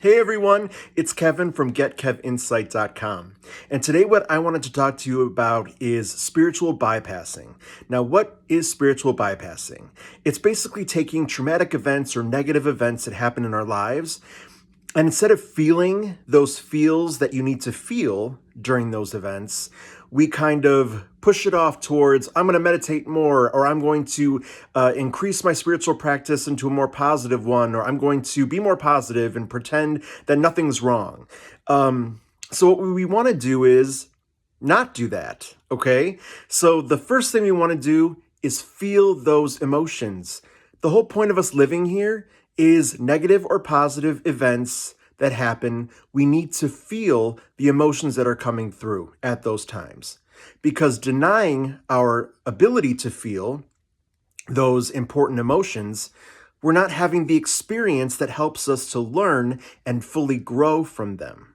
Hey everyone, it's Kevin from GetKevInsight.com. And today what I wanted to talk to you about is spiritual bypassing. Now, what is spiritual bypassing? It's basically taking traumatic events or negative events that happen in our lives, and instead of feeling those feels that you need to feel during those events, we kind of push it off towards, I'm going to meditate more, or I'm going to increase my spiritual practice into a more positive one, or I'm going to be more positive and pretend that nothing's wrong. So what we want to do is not do that, okay? So the first thing we want to do is feel those emotions. The whole point of us living here is negative or positive events that happen. We need to feel the emotions that are coming through at those times, because denying our ability to feel those important emotions, we're not having the experience that helps us to learn and fully grow from them.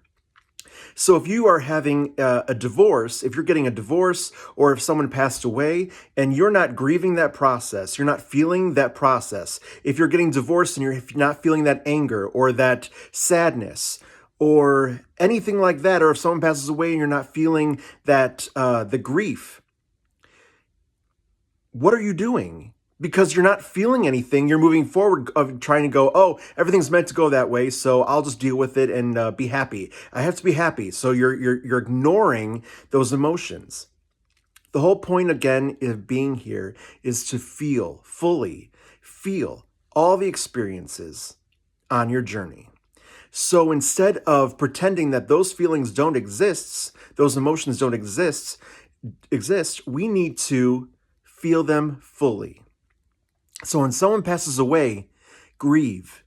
So if you are having a divorce, if you're getting a divorce, or if someone passed away and you're not grieving that process, you're not feeling that process, if you're getting divorced and you're not feeling that anger or that sadness or anything like that, or if someone passes away and you're not feeling that the grief, what are you doing? Because you're not feeling anything, you're moving forward of trying to go, oh, everything's meant to go that way, so I'll just deal with it and be happy. I have to be happy. So you're ignoring those emotions. The whole point, again, of being here is to feel, fully feel all the experiences on your journey. So instead of pretending that those feelings don't exist, those emotions don't exist, we need to feel them fully. So when someone passes away, grieve.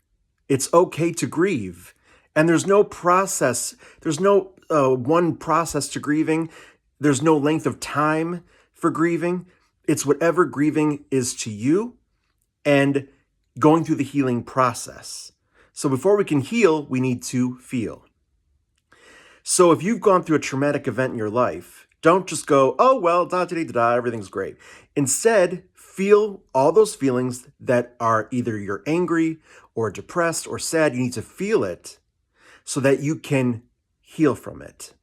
It's okay to grieve. And there's no process. There's no one process to grieving. There's no length of time for grieving. It's whatever grieving is to you and going through the healing process. So before we can heal, we need to feel. So if you've gone through a traumatic event in your life, don't just go, oh, well, da-da-da-da, everything's great. Instead, feel all those feelings that are either you're angry or depressed or sad. You need to feel it so that you can heal from it.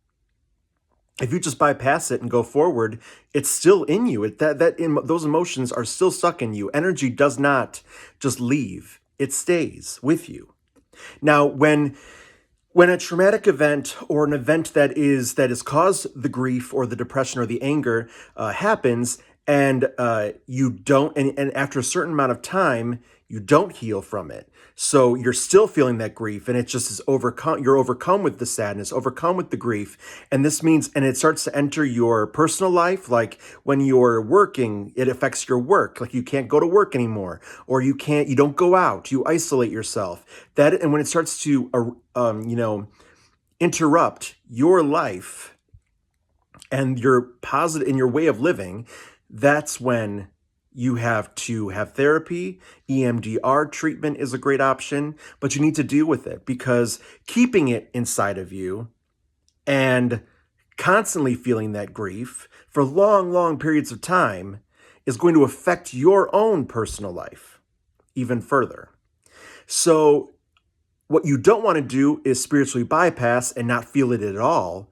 If you just bypass it and go forward, it's still in you. Those emotions are still stuck in you. Energy does not just leave. It stays with you. Now, when a traumatic event or an event that has caused the grief or the depression or the anger happens, and you don't, and after a certain amount of time, you don't heal from it. So you're still feeling that grief, and it just is overcome. You're overcome with the sadness, overcome with the grief, and this means, and it starts to enter your personal life. Like when you're working, it affects your work. Like you can't go to work anymore, or you don't go out. You isolate yourself. And when it starts to, interrupt your life and your positive in your way of living, that's when you have to have therapy. EMDR treatment is a great option, but you need to deal with it, because keeping it inside of you and constantly feeling that grief for long, long periods of time is going to affect your own personal life even further. So what you don't want to do is spiritually bypass and not feel it at all,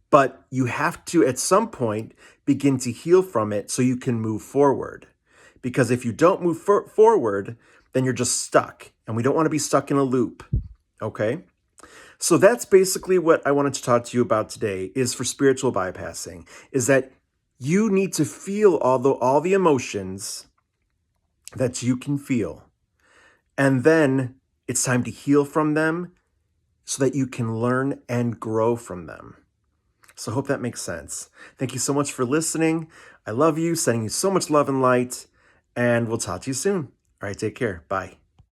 but you have to, at some point, begin to heal from it so you can move forward. Because if you don't move forward, then you're just stuck. And we don't want to be stuck in a loop, okay? So that's basically what I wanted to talk to you about today, is for spiritual bypassing, is that you need to feel all the emotions that you can feel. And then it's time to heal from them so that you can learn and grow from them. So I hope that makes sense. Thank you so much for listening. I love you, sending you so much love and light, and we'll talk to you soon. All right, take care. Bye.